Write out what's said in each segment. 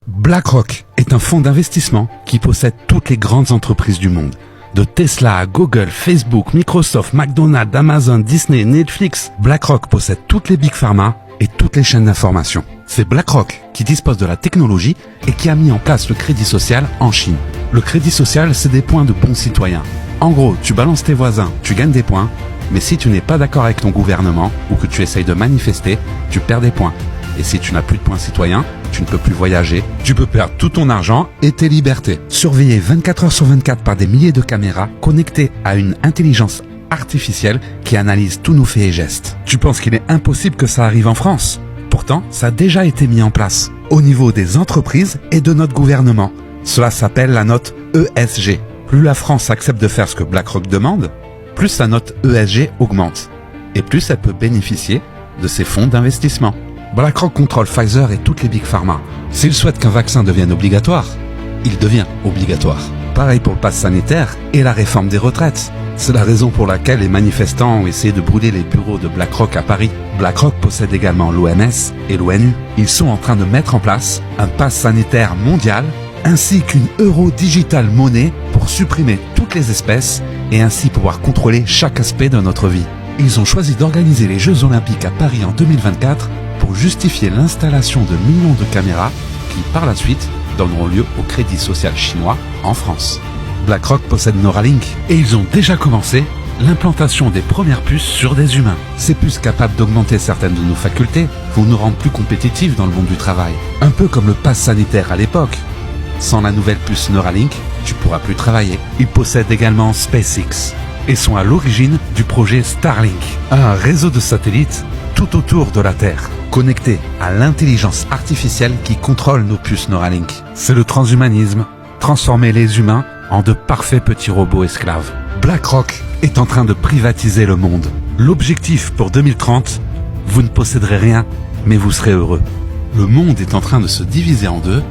BlackRock est un fonds d'investissement qui possède toutes les grandes entreprises du monde. De Tesla à Google, Facebook, Microsoft, McDonald's, Amazon, Disney, Netflix, BlackRock possède toutes les big pharma et toutes les chaînes d'information. C'est BlackRock qui dispose de la technologie et qui a mis en place le crédit social en Chine. Le crédit social, c'est des points de bons citoyens. En gros, tu balances tes voisins, tu gagnes des points, mais si tu n'es pas d'accord avec ton gouvernement ou que tu essayes de manifester, tu perds des points. Et si tu n'as plus de points citoyens, tu ne peux plus voyager, tu peux perdre tout ton argent et tes libertés. Surveillé 24 heures sur 24 par des milliers de caméras connectées à une intelligence artificielle qui analyse tous nos faits et gestes. Tu penses qu'il est impossible que ça arrive en France? Pourtant, ça a déjà été mis en place au niveau des entreprises et de notre gouvernement. Cela s'appelle la note ESG. Plus la France accepte de faire ce que BlackRock demande, plus sa note ESG augmente. Et plus elle peut bénéficier de ces fonds d'investissement. BlackRock contrôle Pfizer et toutes les big pharma. S'il souhaite qu'un vaccin devienne obligatoire, il devient obligatoire. Pareil pour le pass sanitaire et la réforme des retraites. C'est la raison pour laquelle les manifestants ont essayé de brûler les bureaux de BlackRock à Paris. BlackRock possède également l'OMS et l'ONU. Ils sont en train de mettre en place un pass sanitaire mondial ainsi qu'une euro digital monnaie pour supprimer toutes les espèces et ainsi pouvoir contrôler chaque aspect de notre vie. Ils ont choisi d'organiser les Jeux Olympiques à Paris en 2024 pour justifier l'installation de millions de caméras qui, par la suite, donneront lieu au crédit social chinois en France. BlackRock possède Neuralink et ils ont déjà commencé l'implantation des premières puces sur des humains. Ces puces capables d'augmenter certaines de nos facultés vont nous rendre plus compétitifs dans le monde du travail. Un peu comme le pass sanitaire à l'époque. Sans la nouvelle puce Neuralink, tu pourras plus travailler. Ils possèdent également SpaceX et sont à l'origine du projet Starlink, un réseau de satellites tout autour de la Terre, connecté à l'intelligence artificielle qui contrôle nos puces Neuralink. C'est le transhumanisme, transformer les humains en de parfaits petits robots esclaves. BlackRock est en train de privatiser le monde. L'objectif pour 2030, vous ne posséderez rien, mais vous serez heureux. Le monde est en train de se diviser en deux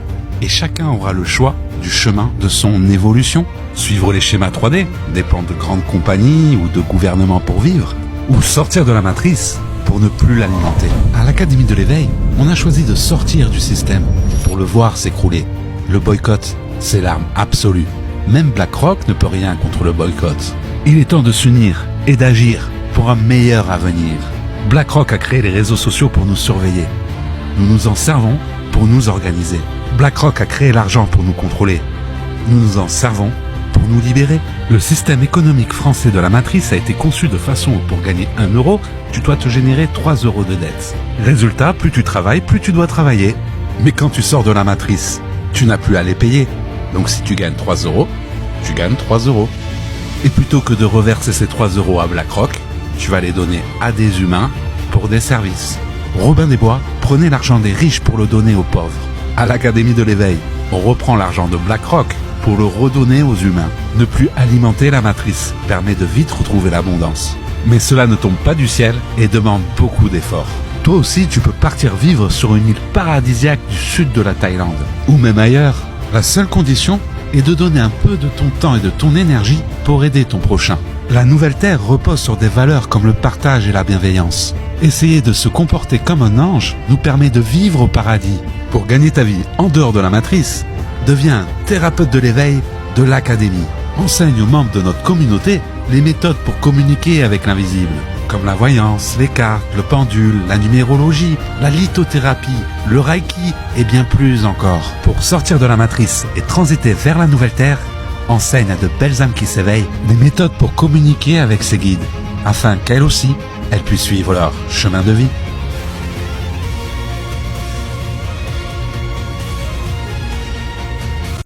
et chacun aura le choix du chemin de son évolution. Suivre les schémas 3D, dépendre de grandes compagnies ou de gouvernements pour vivre, ou sortir de la matrice pour ne plus l'alimenter. À l'Académie de l'éveil, on a choisi de sortir du système pour le voir s'écrouler. Le boycott, c'est l'arme absolue. Même BlackRock ne peut rien contre le boycott. Il est temps de s'unir et d'agir pour un meilleur avenir. BlackRock a créé les réseaux sociaux pour nous surveiller. Nous nous en servons pour nous organiser. BlackRock a créé l'argent pour nous contrôler. Nous nous en servons pour nous libérer. Le système économique français de la matrice a été conçu de façon où pour gagner 1 euro, tu dois te générer 3 euros de dette. Résultat, plus tu travailles, plus tu dois travailler. Mais quand tu sors de la matrice, tu n'as plus à les payer. Donc si tu gagnes 3 euros, tu gagnes 3 euros. Et plutôt que de reverser ces 3 euros à BlackRock, tu vas les donner à des humains pour des services. Robin des Bois prenait l'argent des riches pour le donner aux pauvres. À l'Académie de l'éveil, on reprend l'argent de BlackRock pour le redonner aux humains. Ne plus alimenter la matrice permet de vite retrouver l'abondance. Mais cela ne tombe pas du ciel et demande beaucoup d'efforts. Toi aussi, tu peux partir vivre sur une île paradisiaque du sud de la Thaïlande, ou même ailleurs. La seule condition est de donner un peu de ton temps et de ton énergie pour aider ton prochain. La nouvelle Terre repose sur des valeurs comme le partage et la bienveillance. Essayer de se comporter comme un ange nous permet de vivre au paradis. Pour gagner ta vie en dehors de la matrice, deviens un thérapeute de l'éveil de l'Académie. Enseigne aux membres de notre communauté les méthodes pour communiquer avec l'invisible, comme la voyance, les cartes, le pendule, la numérologie, la lithothérapie, le reiki et bien plus encore. Pour sortir de la matrice et transiter vers la nouvelle Terre, enseigne à de belles âmes qui s'éveillent des méthodes pour communiquer avec ses guides, afin qu'elles aussi, elles puissent suivre leur chemin de vie.